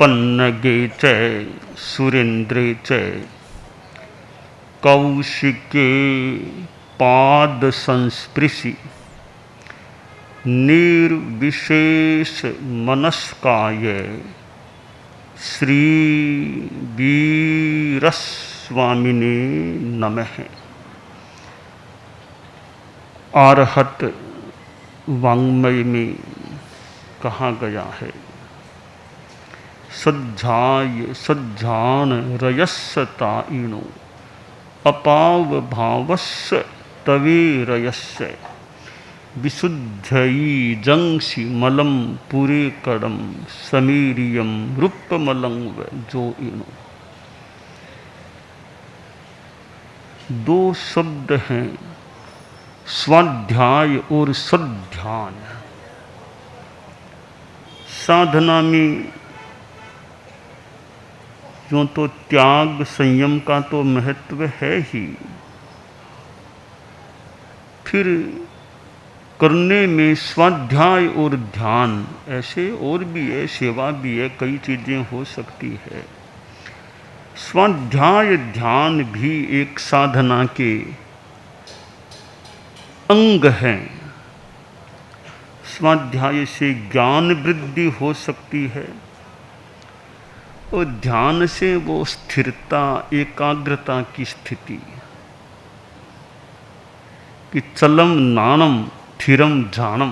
पन्नगे च सुरेन्द्रे च कौशिके पाद संस्पृशि निर्विशेष मनस्काय श्री वीरस्वामिने नमः। आरहत वाङ्मय में कहा गया है, सज्जाय सज्जान रयस्सताइणो अपाव भावस्य तवे रयस्य विशुद्धयी जंसी मलम पुरे कड़म समीरियम रूपमलंग जो इनो। दो शब्द हैं, स्वाध्याय और सध्यान। साधना में यूँ तो त्याग संयम का तो महत्व है ही, फिर करने में स्वाध्याय और ध्यान ऐसे और भी है, सेवा भी है, कई चीज़ें हो सकती है। स्वाध्याय ध्यान भी एक साधना के अंग हैं। स्वाध्याय से ज्ञान वृद्धि हो सकती है और ध्यान से वो स्थिरता एकाग्रता की स्थिति कि चलम नाणम थिरम जानम,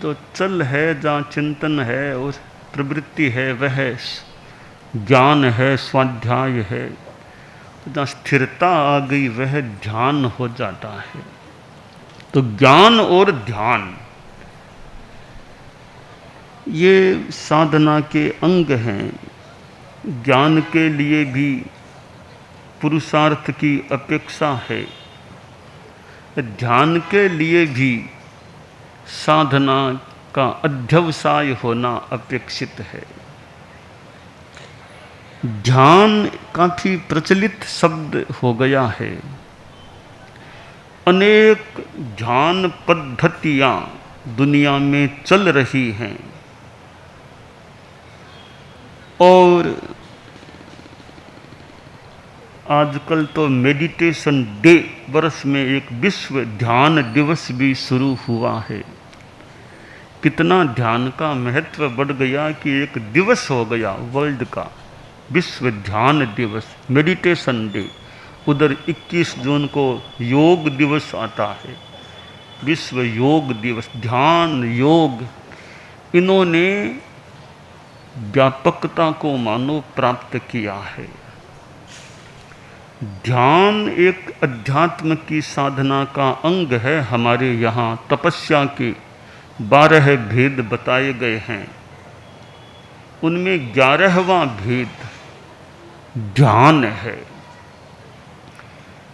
जो चल है, जहाँ चिंतन है और प्रवृत्ति है, वह ज्ञान है, स्वाध्याय है। जहाँ स्थिरता आ गई वह ध्यान हो जाता है। तो ज्ञान और ध्यान ये साधना के अंग हैं। ज्ञान के लिए भी पुरुषार्थ की अपेक्षा है, ध्यान के लिए भी साधना का अध्यवसाय होना अपेक्षित है। ध्यान काफी प्रचलित शब्द हो गया है। अनेक ध्यान पद्धतियां दुनिया में चल रही हैं और आजकल तो मेडिटेशन डे, वर्ष में एक विश्व ध्यान दिवस भी शुरू हुआ है। कितना ध्यान का महत्व बढ़ गया कि एक दिवस हो गया वर्ल्ड का, विश्व ध्यान दिवस, मेडिटेशन डे। उधर 21 जून को योग दिवस आता है, विश्व योग दिवस। ध्यान योग इन्होंने व्यापकता को मानो प्राप्त किया है। ध्यान एक अध्यात्म की साधना का अंग है। हमारे यहाँ तपस्या के 12 भेद बताए गए हैं, उनमें 11वां भेद ध्यान है।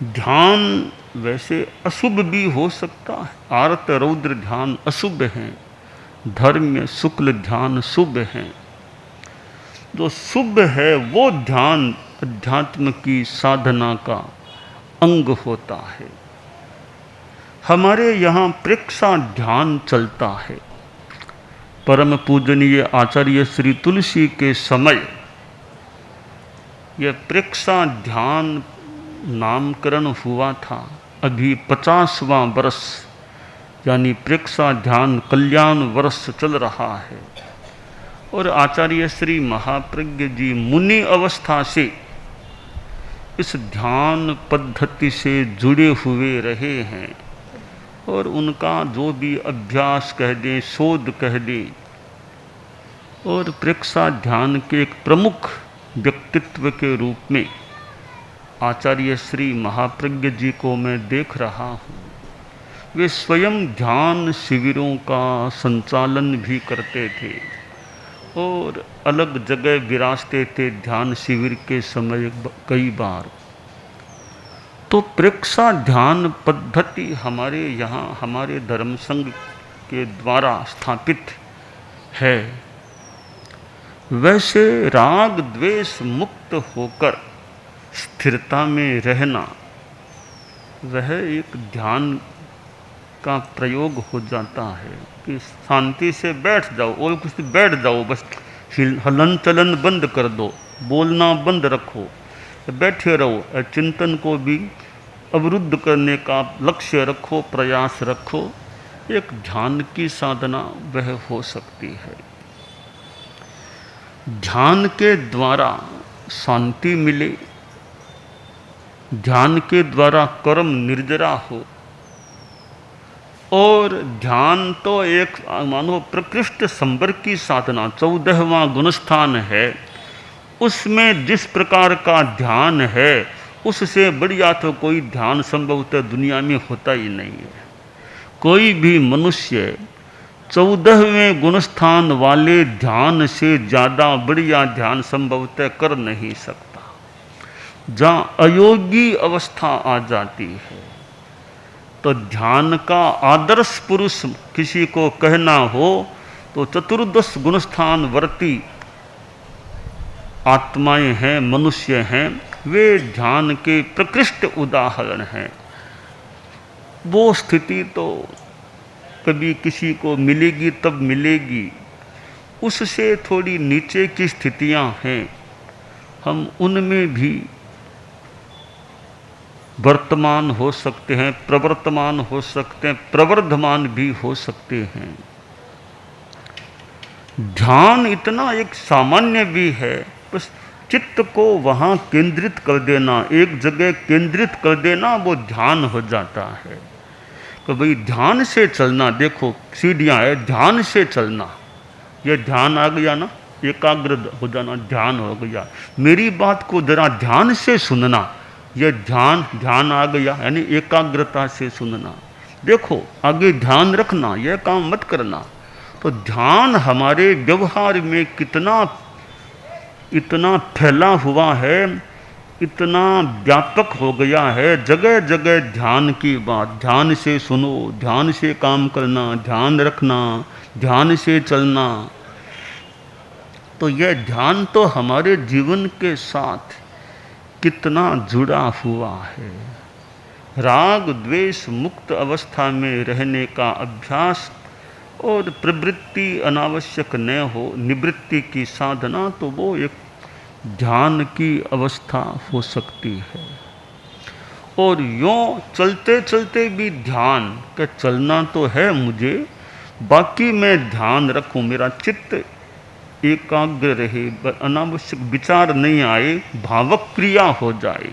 ध्यान वैसे अशुभ भी हो सकता है, आरत रौद्र ध्यान अशुभ हैं, धर्म शुक्ल ध्यान शुभ हैं। जो शुभ है वो ध्यान अध्यात्म की साधना का अंग होता है। हमारे यहाँ प्रेक्षा ध्यान चलता है। परम पूजनीय आचार्य श्री तुलसी के समय यह प्रेक्षा ध्यान नामकरण हुआ था। अभी 50वां वर्ष यानी प्रेक्षा ध्यान कल्याण वर्ष चल रहा है और आचार्य श्री महाप्रज्ञ जी मुनि अवस्था से इस ध्यान पद्धति से जुड़े हुए रहे हैं और उनका जो भी अभ्यास कह दें, शोध कह दें, और प्रेक्षा ध्यान के एक प्रमुख व्यक्तित्व के रूप में आचार्य श्री महाप्रज्ञ जी को मैं देख रहा हूँ। वे स्वयं ध्यान शिविरों का संचालन भी करते थे और अलग जगह विराजते थे ध्यान शिविर के समय कई बार। तो प्रेक्षा ध्यान पद्धति हमारे यहाँ हमारे धर्म संघ के द्वारा स्थापित है। वैसे राग द्वेष मुक्त होकर स्थिरता में रहना वह एक ध्यान का प्रयोग हो जाता है कि शांति से बैठ जाओ और कुछ बैठ जाओ, बस हलन चलन बंद कर दो, बोलना बंद रखो, बैठे रहो, चिंतन को भी अवरुद्ध करने का लक्ष्य रखो, प्रयास रखो। एक ध्यान की साधना वह हो सकती है। ध्यान के द्वारा शांति मिले, ध्यान के द्वारा कर्म निर्जरा हो, और ध्यान तो एक मानो प्रकृष्ट संबर की साधना, 14वां गुणस्थान है। उसमें जिस प्रकार का ध्यान है उससे बढ़िया तो कोई ध्यान संभवतः दुनिया में होता ही नहीं है। कोई भी मनुष्य 14वें गुणस्थान वाले ध्यान से ज़्यादा बढ़िया ध्यान संभवतः कर नहीं सकता। जहाँ अयोगी अवस्था आ जाती है तो ध्यान का आदर्श पुरुष किसी को कहना हो तो 14 गुणस्थान वर्ती आत्माएं हैं, मनुष्य हैं, वे ध्यान के प्रकृष्ट उदाहरण हैं। वो स्थिति तो कभी किसी को मिलेगी तब मिलेगी, उससे थोड़ी नीचे की स्थितियां हैं, हम उनमें भी वर्तमान हो सकते हैं, प्रवर्तमान हो सकते हैं, प्रवर्धमान भी हो सकते हैं। ध्यान इतना एक सामान्य भी है, बस चित्त को वहाँ केंद्रित कर देना, एक जगह केंद्रित कर देना, वो ध्यान हो जाता है। तो भाई ध्यान से चलना, देखो सीढ़ियाँ है, ध्यान से चलना, ये ध्यान आ गया ना, एकाग्र हो जाना, ध्यान हो गया। मेरी बात को जरा ध्यान से सुनना, ये ध्यान आ गया, यानी एकाग्रता से सुनना। देखो आगे ध्यान रखना, यह काम मत करना। तो ध्यान हमारे व्यवहार में इतना फैला हुआ है, इतना व्यापक हो गया है, जगह जगह ध्यान की बात। ध्यान से सुनो, ध्यान से काम करना, ध्यान रखना, ध्यान से चलना। तो यह ध्यान तो हमारे जीवन के साथ कितना जुड़ा हुआ है। राग द्वेष मुक्त अवस्था में रहने का अभ्यास और प्रवृत्ति अनावश्यक न हो, निवृत्ति की साधना, तो वो एक ध्यान की अवस्था हो सकती है। और यूँ चलते चलते भी ध्यान का चलना तो है मुझे, बाकी मैं ध्यान रखूं, मेरा चित्त एकाग्र रहे, अनावश्यक विचार नहीं आए, भावक क्रिया हो जाए।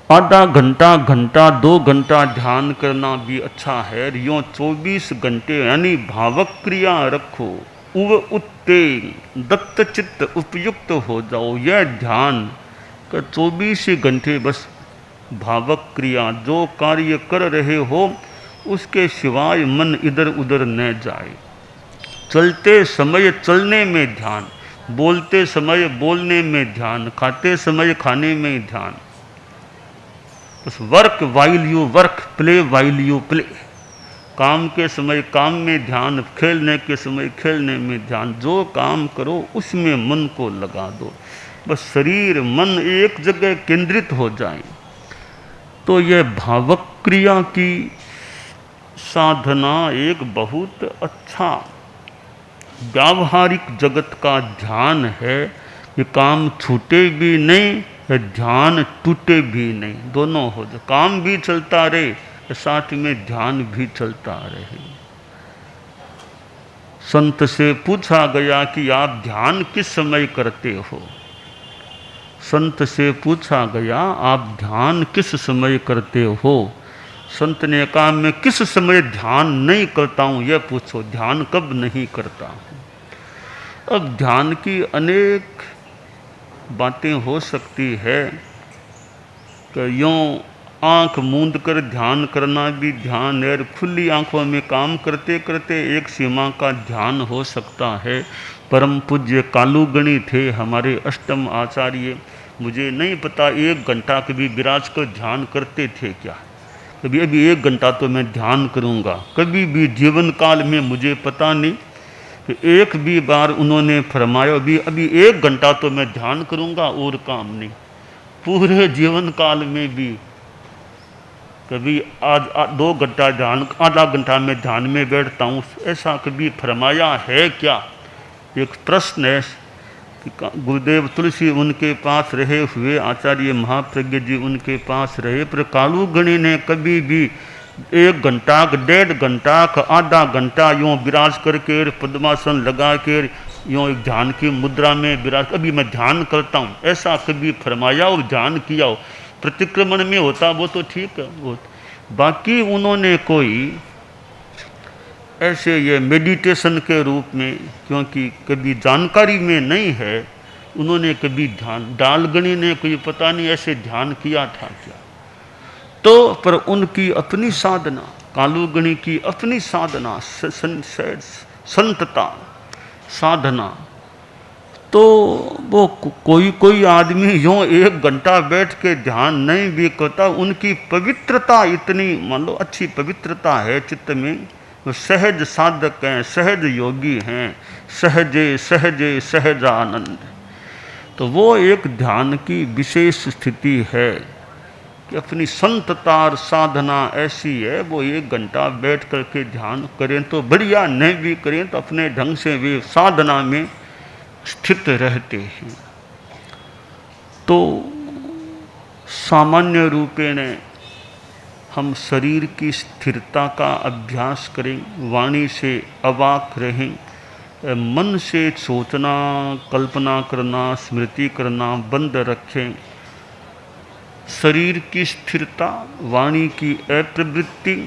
आधा घंटा 2 घंटा ध्यान करना भी अच्छा है। यूँ 24 घंटे यानी भावक क्रिया रखो, उव उत्ते दत्त चित्त उपयुक्त हो जाओ। यह ध्यान का 24 घंटे बस भावक क्रिया, जो कार्य कर रहे हो उसके सिवाय मन इधर उधर न जाए। चलते समय चलने में ध्यान, बोलते समय बोलने में ध्यान, खाते समय खाने में ध्यान। बस work while you work, play while you play. काम के समय काम में ध्यान, खेलने के समय खेलने में ध्यान। जो काम करो उसमें मन को लगा दो, बस शरीर मन एक जगह केंद्रित हो जाए। तो यह भावक क्रिया की साधना एक बहुत अच्छा व्यावहारिक जगत का ध्यान है। ये काम छूटे भी नहीं, ध्यान टूटे भी नहीं, दोनों हो जाए। काम भी चलता रहे, साथ में ध्यान भी चलता रहे। संत से पूछा गया कि आप ध्यान किस समय करते हो? संत से पूछा गया आप ध्यान किस समय करते हो? संत ने कहा मैं किस समय ध्यान नहीं करता हूँ, यह पूछो, ध्यान कब नहीं करता हूँ। अब ध्यान की अनेक बातें हो सकती है कि यूँ आँख मूंद कर ध्यान करना भी ध्यान है, और खुली आँखों में काम करते करते एक सीमा का ध्यान हो सकता है। परम पूज्य कालूगणी थे हमारे अष्टम आचार्य, मुझे नहीं पता 1 घंटा कभी विराज कर ध्यान करते थे क्या। कभी अभी 1 घंटा तो मैं ध्यान करूँगा, कभी भी जीवन काल में मुझे पता नहीं कि एक भी बार उन्होंने फरमाया अभी 1 घंटा तो मैं ध्यान करूँगा और काम नहीं। पूरे जीवन काल में भी कभी आज 2 घंटा ध्यान, आधा घंटा में ध्यान में बैठता हूँ, ऐसा कभी फरमाया है क्या? एक प्रश्न है कि गुरुदेव तुलसी उनके पास रहे हुए, आचार्य महाप्रज्ञ जी उनके पास रहे, पर कालू गणी ने कभी भी 1 घंटा, 1.5 घंटा, आधा घंटा यूँ विराज करके पद्मासन लगा कर यूँ एक ध्यान की मुद्रा में विराज, अभी मैं ध्यान करता हूँ, ऐसा कभी फरमाया और ध्यान किया हो? प्रतिक्रमण में होता वो तो ठीक है, वो बाकी उन्होंने कोई ऐसे ये मेडिटेशन के रूप में, क्योंकि कभी जानकारी में नहीं है, उन्होंने कभी ध्यान, डालगणी ने कोई पता नहीं ऐसे ध्यान किया था क्या? तो पर उनकी अपनी साधना, कालूगणी की अपनी साधना, संतता साधना, तो वो कोई आदमी यूँ 1 घंटा बैठ के ध्यान नहीं भी करता, उनकी पवित्रता इतनी, मान लो अच्छी पवित्रता है चित्त में, वो सहज साधक हैं, सहज योगी हैं, सहजे सहजे सहज आनंद। तो वो एक ध्यान की विशेष स्थिति है कि अपनी संतता और साधना ऐसी है, वो 1 घंटा बैठ करके ध्यान करें तो बढ़िया, नहीं भी करें तो अपने ढंग से वे साधना में स्थित रहते हैं। तो सामान्य रूपेण हम शरीर की स्थिरता का अभ्यास करें, वाणी से अवाक रहें, मन से सोचना, कल्पना करना, स्मृति करना बंद रखें। शरीर की स्थिरता, वाणी की अप्रवृत्ति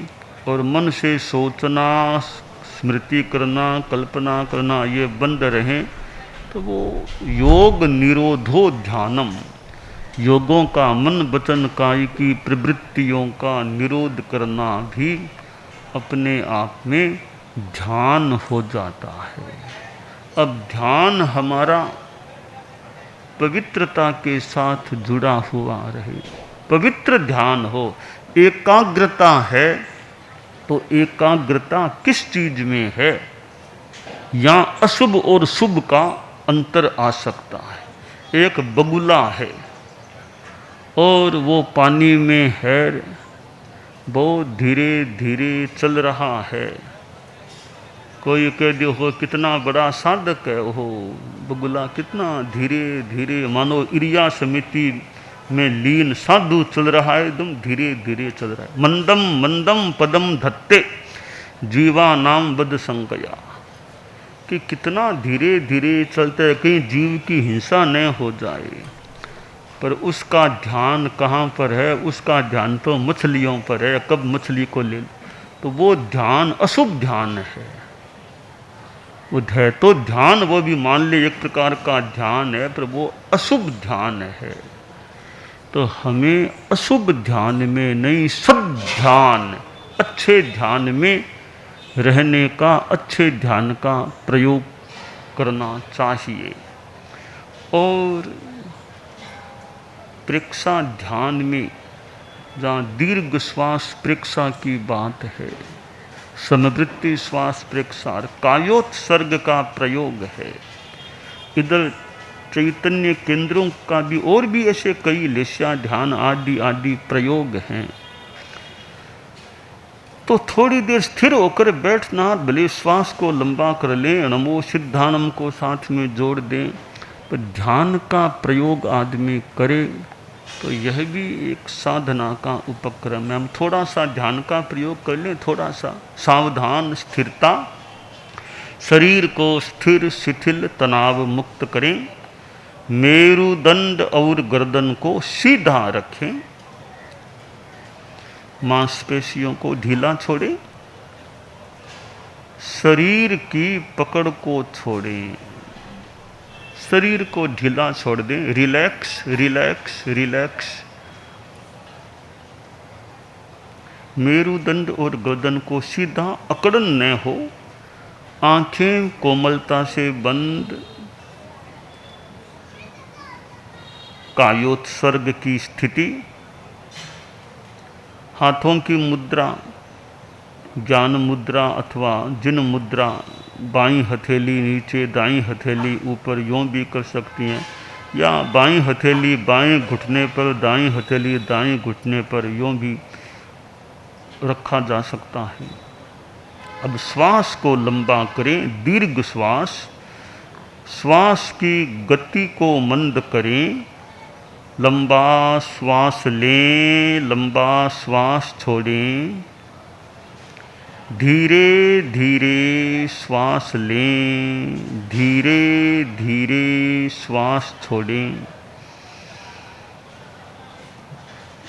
और मन से सोचना, स्मृति करना, कल्पना करना ये बंद रहें, तो वो योग निरोधो ध्यानम, योगों का, मन वचन काय की प्रवृत्तियों का निरोध करना भी अपने आप में ध्यान हो जाता है। अब ध्यान हमारा पवित्रता के साथ जुड़ा हुआ रहे, पवित्र ध्यान हो। एकाग्रता है तो एकाग्रता किस चीज में है? या अशुभ और शुभ का अंतर आ सकता है। एक बगुला है और वो पानी में है, बहुत धीरे धीरे चल रहा है। कोई कह दे हो कितना बड़ा साधक है, ओहो बगुला कितना धीरे धीरे, मानो इरिया समिति में लीन साधु चल रहा है, एकदम धीरे धीरे चल रहा है। मंदम मंदम पदम धत्ते जीवा नाम बद संकया, कि कितना धीरे धीरे चलते है, कहीं जीव की हिंसा न हो जाए। पर उसका ध्यान कहाँ पर है? उसका ध्यान तो मछलियों पर है, कब मछली को ले, तो वो ध्यान अशुभ ध्यान है। वो है तो ध्यान, वो भी मान ले एक प्रकार का ध्यान है, पर वो अशुभ ध्यान है। तो हमें अशुभ ध्यान में नहीं, सद ध्यान, अच्छे ध्यान में रहने का, अच्छे ध्यान का प्रयोग करना चाहिए। और प्रेक्षा ध्यान में जहाँ दीर्घ श्वास प्रेक्षा की बात है, समवृत्ति श्वास प्रेक्षा, कायोत्सर्ग का प्रयोग है। इधर चैतन्य केंद्रों का भी और भी ऐसे कई लेस्या ध्यान आदि आदि प्रयोग हैं। तो थोड़ी देर स्थिर होकर बैठना, भले श्वास को लंबा कर लें, नमो सिद्धानम को साथ में जोड़ दें, पर ध्यान का प्रयोग आदमी करे तो यह भी एक साधना का उपक्रम है। हम थोड़ा सा ध्यान का प्रयोग कर लें, थोड़ा सा सावधान, स्थिरता, शरीर को स्थिर शिथिल तनाव मुक्त करें, मेरुदंड और गर्दन को सीधा रखें, मांसपेशियों को ढीला छोड़ें, शरीर की पकड़ को छोड़ें, शरीर को ढीला छोड़ दें, रिलैक्स रिलैक्स रिलैक्स। मेरुदंड और गर्दन को सीधा, अकड़न न हो, आंखें कोमलता से बंद, कायोत्सर्ग की स्थिति, हाथों की मुद्रा, ज्ञान मुद्रा अथवा जिन मुद्रा, बाईं हथेली नीचे, दाईं हथेली ऊपर, यूँ भी कर सकती हैं, या बाईं हथेली बाएं घुटने पर, दाईं हथेली दाएं घुटने पर, यूँ भी रखा जा सकता है। अब श्वास को लंबा करें, दीर्घ श्वास, श्वास की गति को मंद करें, लंबा श्वास लें, लंबा श्वास छोड़ें, धीरे धीरे श्वास लें, धीरे धीरे श्वास छोड़ें।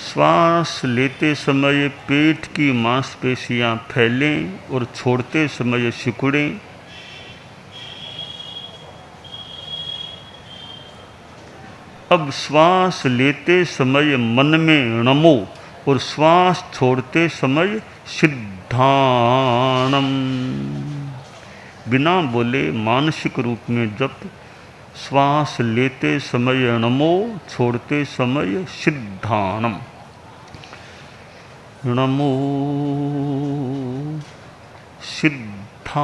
श्वास लेते समय पेट की मांसपेशियां फैलें और छोड़ते समय सिकुड़ें। अब श्वास लेते समय मन में नमो और श्वास छोड़ते समय सिद्धाणम बिना बोले मानसिक रूप में जप। श्वास लेते समय नमो, छोड़ते समय सिद्धाणम। नमो सिद्धाणम,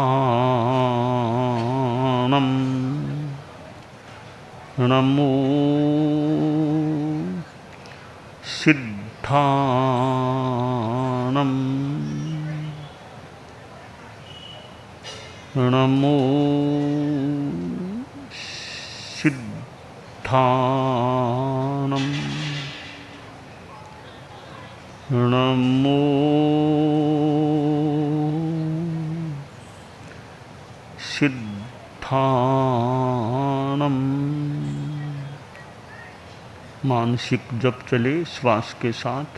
नमो सिद्धाणम, नमो सिद्धाणम, नमो सिद्धाणम। मानसिक जप चले श्वास के साथ।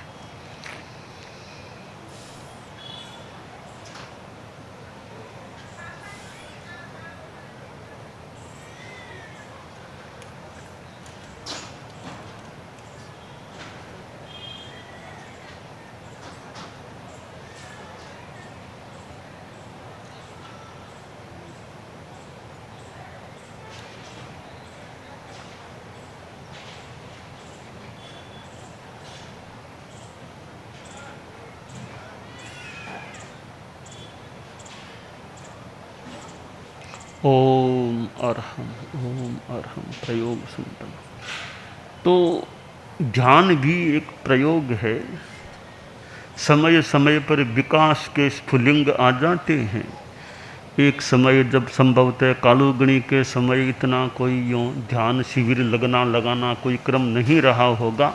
ओम अरहम, ओम अरहम। प्रयोग संपन्न। तो ध्यान भी एक प्रयोग है। समय समय पर विकास के स्फुलिंग आ जाते हैं। एक समय जब संभवतः कालुगणी के समय इतना कोई यूँ ध्यान शिविर लगाना कोई क्रम नहीं रहा होगा।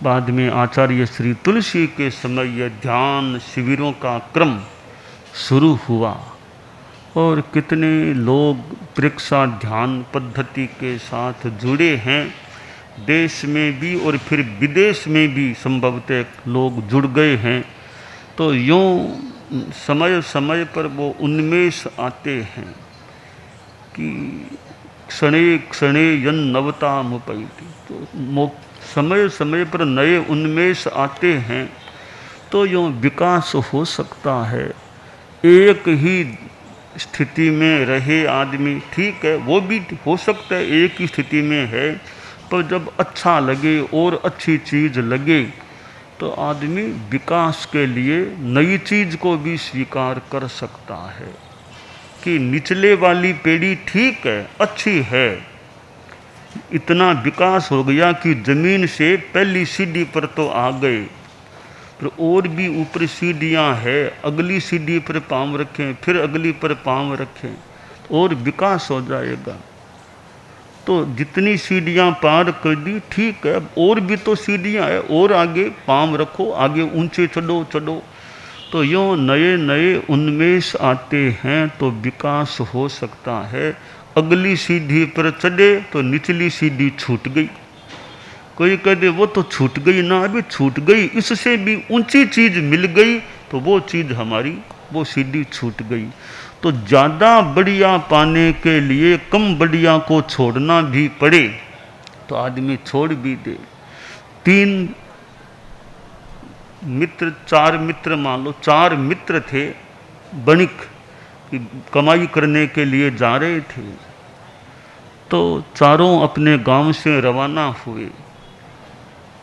बाद में आचार्य श्री तुलसी के समय यह ध्यान शिविरों का क्रम शुरू हुआ और कितने लोग परीक्षा ध्यान पद्धति के साथ जुड़े हैं। देश में भी और फिर विदेश में भी संभवतः लोग जुड़ गए हैं। तो यूँ समय समय पर वो उन्मेष आते हैं कि क्षणे क्षणे यन नवता मुपैति। तो समय समय पर नए उन्मेष आते हैं। तो यूँ विकास हो सकता है। एक ही स्थिति में रहे आदमी, ठीक है, वो भी हो सकता है एक ही स्थिति में है, पर जब अच्छा लगे और अच्छी चीज़ लगे तो आदमी विकास के लिए नई चीज़ को भी स्वीकार कर सकता है कि निचले वाली पीढ़ी ठीक है, अच्छी है। इतना विकास हो गया कि ज़मीन से पहली सीढ़ी पर तो आ गए, पर और भी ऊपर सीढ़ियाँ है। अगली सीढ़ी पर पाँव रखें, फिर अगली पर पाँव रखें, और विकास हो जाएगा। तो जितनी सीढ़ियाँ पार कर दी ठीक है, और भी तो सीढ़ियाँ है, और आगे पाँव रखो, आगे ऊंचे चढ़ो चढ़ो। तो यूँ नए नए उन्मेष आते हैं तो विकास हो सकता है। अगली सीढ़ी पर चढ़े तो निचली सीढ़ी छूट गई। कोई कह दे वो तो छूट गई ना, अभी छूट गई, इससे भी ऊंची चीज़ मिल गई तो वो चीज़ हमारी, वो सीढ़ी छूट गई। तो ज़्यादा बढ़िया पाने के लिए कम बढ़िया को छोड़ना भी पड़े तो आदमी छोड़ भी दे। 3 मित्र, 4 मित्र मान लो, 4 मित्र थे बणिक, कमाई करने के लिए जा रहे थे। तो चारों अपने गांव से रवाना हुए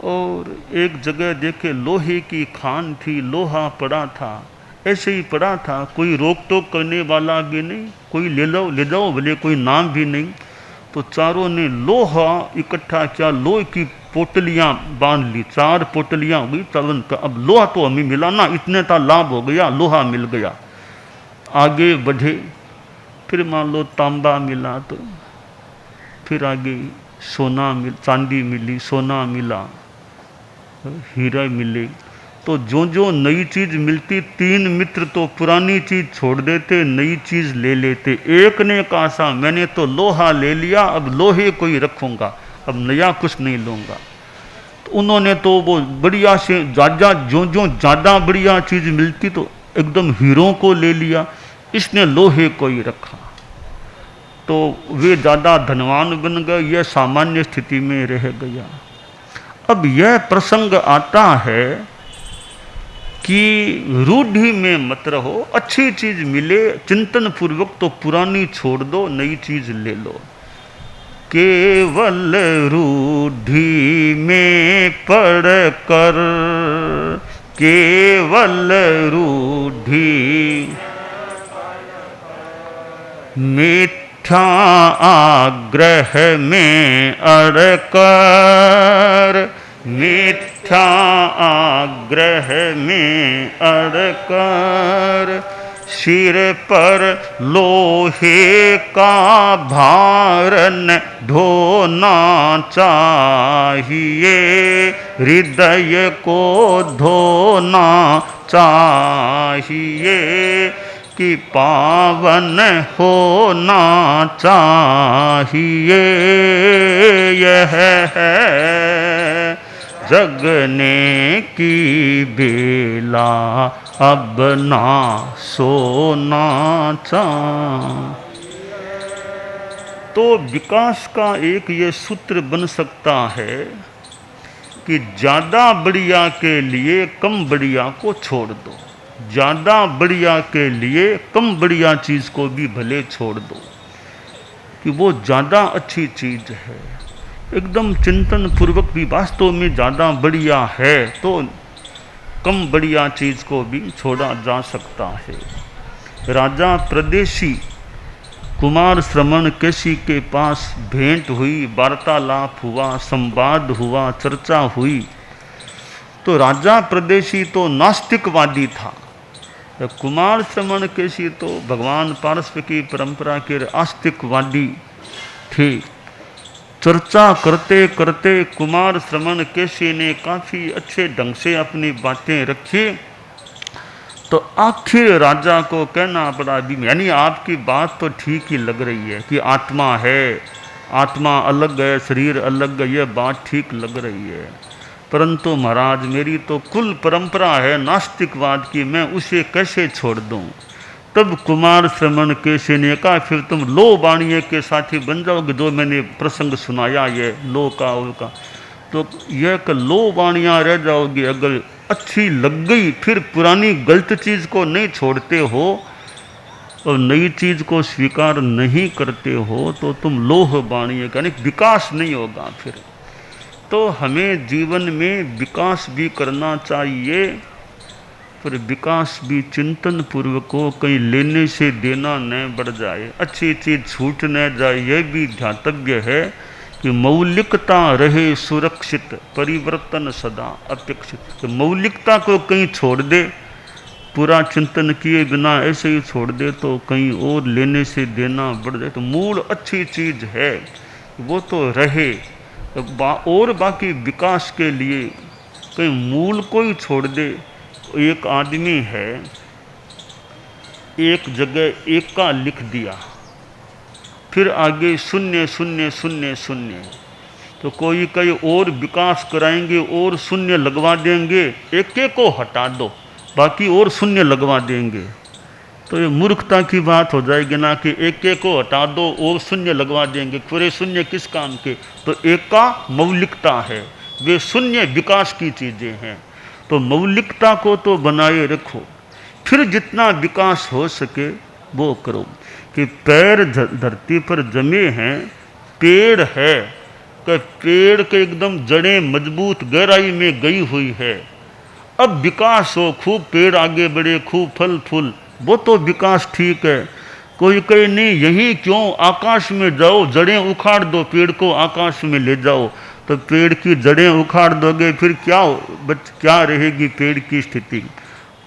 और एक जगह देखे लोहे की खान थी, लोहा पड़ा था, ऐसे ही पड़ा था, कोई रोक टोक करने वाला भी नहीं, कोई ले जाओ भले, कोई नाम भी नहीं। तो चारों ने लोहा इकट्ठा किया, लोहे की पोटलियाँ बांध ली, 4 पोटलियाँ हो गई चावन का। अब लोहा तो हमें मिला ना, इतने का लाभ हो गया, लोहा मिल गया। आगे बढ़े, फिर मान लो तांबा मिला, तो फिर आगे चांदी मिली, सोना मिला, हीरा मिले। तो जो जो नई चीज मिलती, 3 मित्र तो पुरानी चीज छोड़ देते, नई चीज ले लेते। एक ने कहा सा मैंने तो लोहा ले लिया, अब लोहे को ही रखूंगा, अब नया कुछ नहीं लूंगा। तो उन्होंने तो वो बढ़िया से जो जो ज़्यादा बढ़िया चीज मिलती तो एकदम हीरों को ले लिया, इसने लोहे को ही रखा। तो वे ज़्यादा धनवान बन गए, यह सामान्य स्थिति में रह गया। अब यह प्रसंग आता है कि रूढ़ि में मत रहो, अच्छी चीज मिले चिंतन पूर्वक तो पुरानी छोड़ दो, नई चीज ले लो। केवल रूढ़ि में पड़ कर, केवल रूढ़ि मिथ्या आग्रह में अड़कर, मिथ्या आग्रह में अड़कर, सिर पर लोहे का भारन ढोना चाहिए, हृदय को धोना चाहिए, कि पावन होना चाहिए। यह है जगने की बेला, अब ना सोना चाहिए। तो विकास का एक ये सूत्र बन सकता है कि ज़्यादा बढ़िया के लिए कम बढ़िया को छोड़ दो, ज़्यादा बढ़िया के लिए कम बढ़िया चीज़ को भी भले छोड़ दो, कि वो ज़्यादा अच्छी चीज़ है। एकदम चिंतन पूर्वक भी वास्तव में ज़्यादा बढ़िया है तो कम बढ़िया चीज़ को भी छोड़ा जा सकता है। राजा प्रदेशी कुमार श्रवण केशी के पास भेंट हुई, वार्तालाप हुआ, संवाद हुआ, चर्चा हुई। तो राजा प्रदेशी तो नास्तिकवादी था, कुमार श्रवण केशी तो भगवान पारस्व की परंपरा के आस्तिकवादी थे। चर्चा करते करते कुमार श्रवण केशी ने काफ़ी अच्छे ढंग से अपनी बातें रखी। तो आखिर राजा को कहना पड़ा, यानी आपकी बात तो ठीक ही लग रही है कि आत्मा है, आत्मा अलग है, शरीर अलग है, यह बात ठीक लग रही है, परंतु महाराज मेरी तो कुल परंपरा है नास्तिकवाद की, मैं उसे कैसे छोड़ दूं। तब कुमार श्रवण केशी ने कहा, फिर तुम लो वाणिये के साथी बन जाओगे, जो मैंने प्रसंग सुनाया ये लो का उनका, तो यह कि लो वाणियाँ रह जाओगी। अगर अच्छी लग गई फिर पुरानी गलत चीज़ को नहीं छोड़ते हो और नई चीज़ को स्वीकार नहीं करते हो तो तुम लोह वाणिये का नहीं, विकास नहीं होगा फिर। तो हमें जीवन में विकास भी करना चाहिए, पर विकास भी चिंतन पूर्वक हो, कहीं लेने से देना न बढ़ जाए, अच्छी चीज़ छूट न जाए। यह भी ध्यातव्य है कि मौलिकता रहे सुरक्षित, परिवर्तन सदा अपेक्षित। तो मौलिकता को कहीं छोड़ दे, पूरा चिंतन किए बिना ऐसे ही छोड़ दे तो कहीं और लेने से देना बढ़ जाए। तो मूल अच्छी चीज़ है वो तो रहे, और बाकी विकास के लिए कहीं मूल को ही छोड़ दे। एक आदमी है, एक जगह एक का लिख दिया, फिर आगे शून्य शून्य शून्य शून्य, तो कोई कई और विकास कराएंगे और शून्य लगवा देंगे, एक एक को हटा दो बाकी और शून्य लगवा देंगे, तो ये मूर्खता की बात हो जाएगी ना कि एक एक को हटा दो और शून्य लगवा देंगे, पूरे शून्य किस काम के। तो एक का मौलिकता है, वे शून्य विकास की चीज़ें हैं। तो मौलिकता को तो बनाए रखो, फिर जितना विकास हो सके वो करो। कि पैर धरती पर जमे हैं, पेड़ है, कि पेड़ के एकदम जड़ें मजबूत गहराई में गई हुई है, अब विकास हो, खूब पेड़ आगे बढ़े, खूब फल फूल, वो तो विकास ठीक है। कोई कहे नहीं यहीं क्यों, आकाश में जाओ, जड़ें उखाड़ दो, पेड़ को आकाश में ले जाओ, तो पेड़ की जड़ें उखाड़ दोगे फिर क्या रहेगी पेड़ की स्थिति।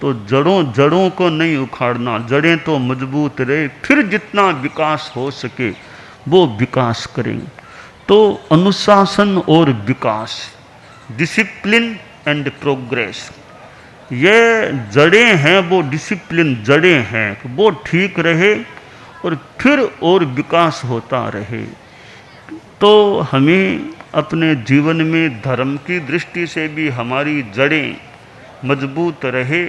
तो जड़ों को नहीं उखाड़ना, जड़ें तो मजबूत रहे, फिर जितना विकास हो सके वो विकास करें। तो अनुशासन और विकास, डिसिप्लिन एंड प्रोग्रेस, ये जड़ें हैं, वो डिसिप्लिन जड़ें हैं, तो वो ठीक रहे और फिर और विकास होता रहे। तो हमें अपने जीवन में धर्म की दृष्टि से भी हमारी जड़ें मजबूत रहे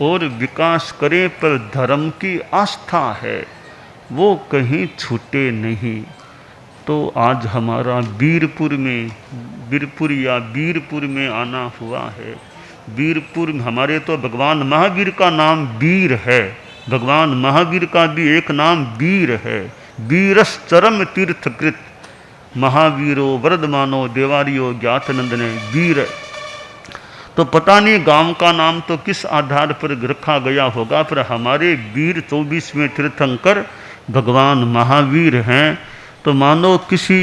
और विकास करें, पर धर्म की आस्था है वो कहीं छूटे नहीं। तो आज हमारा वीरपुर में आना हुआ है। वीरपुर, हमारे तो भगवान महावीर का नाम वीर है, भगवान महावीर का भी एक नाम वीर है। वीरश्चरम तीर्थकृत महावीरो वर्धमानो देवारियो ज्ञातनंद ने वीर। तो पता नहीं गांव का नाम तो किस आधार पर रखा गया होगा, पर हमारे वीर 24वें तीर्थंकर भगवान महावीर हैं। तो मानो किसी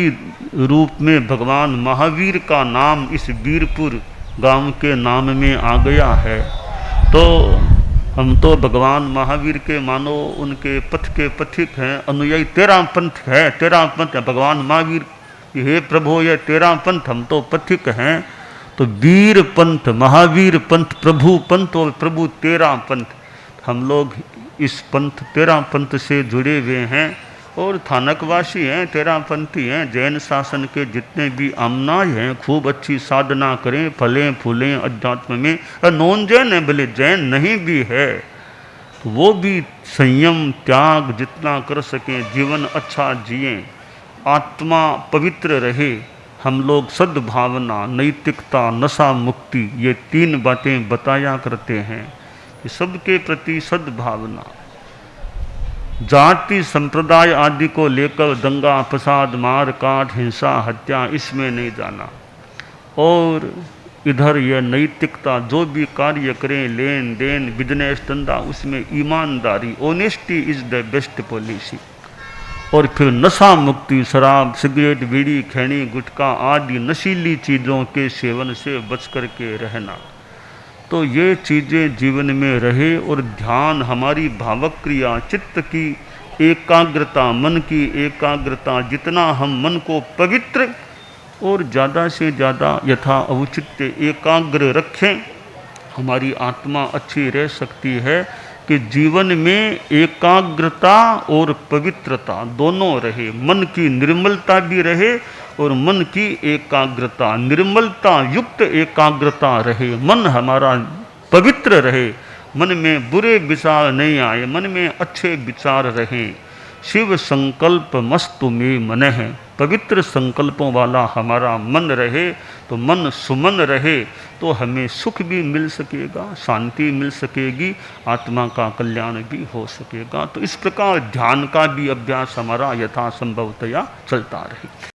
रूप में भगवान महावीर का नाम इस वीरपुर गांव के नाम में आ गया है। तो हम तो भगवान महावीर के मानो उनके पथ के पथिक हैं, अनुयायी। तेरा पंथ है, तेरा पंथ है, भगवान महावीर, हे प्रभु ये तेरा पंथ, हम तो पथिक हैं। तो वीर पंथ, महावीर पंथ, प्रभु पंथ और प्रभु तेरा पंथ, हम लोग इस पंथ तेरा पंथ से जुड़े हुए हैं और थानकवासी हैं, तेरा पंथी हैं। जैन शासन के जितने भी आमनाय हैं खूब अच्छी साधना करें, फलें फूलें अध्यात्म में। नॉन जैन है, भले जैन नहीं भी है, तो वो भी संयम त्याग जितना कर सकें, जीवन अच्छा जिएं, आत्मा पवित्र रहे। हम लोग सद्भावना, नैतिकता, नशा मुक्ति, ये 3 बातें बताया करते हैं कि सबके प्रति सद्भावना। जाति संप्रदाय आदि को लेकर दंगा फसाद, मार काट, हिंसा, हत्या, इसमें नहीं जाना। और इधर यह नैतिकता, जो भी कार्य करें, लेन देन, बिजनेस, धंधा, उसमें ईमानदारी, honesty is the best policy. और फिर नशा मुक्ति, शराब, सिगरेट, बीड़ी, खैनी, गुटखा आदि नशीली चीज़ों के सेवन से बच कर के रहना। तो ये चीज़ें जीवन में रहे और ध्यान, हमारी भावक क्रिया, चित्त की एकाग्रता, मन की एकाग्रता, जितना हम मन को पवित्र और ज़्यादा से ज़्यादा यथा औचित्य एकाग्र रखें, हमारी आत्मा अच्छी रह सकती है। कि जीवन में एकाग्रता और पवित्रता दोनों रहे, मन की निर्मलता भी रहे और मन की एकाग्रता, निर्मलता युक्त एकाग्रता रहे, मन हमारा पवित्र रहे, मन में बुरे विचार नहीं आए, मन में अच्छे विचार रहें। शिव संकल्प मस्तु में मन है, पवित्र संकल्पों वाला हमारा मन रहे, तो मन सुमन रहे, तो हमें सुख भी मिल सकेगा, शांति मिल सकेगी, आत्मा का कल्याण भी हो सकेगा। तो इस प्रकार ध्यान का भी अभ्यास हमारा यथासंभवतया चलता रहे।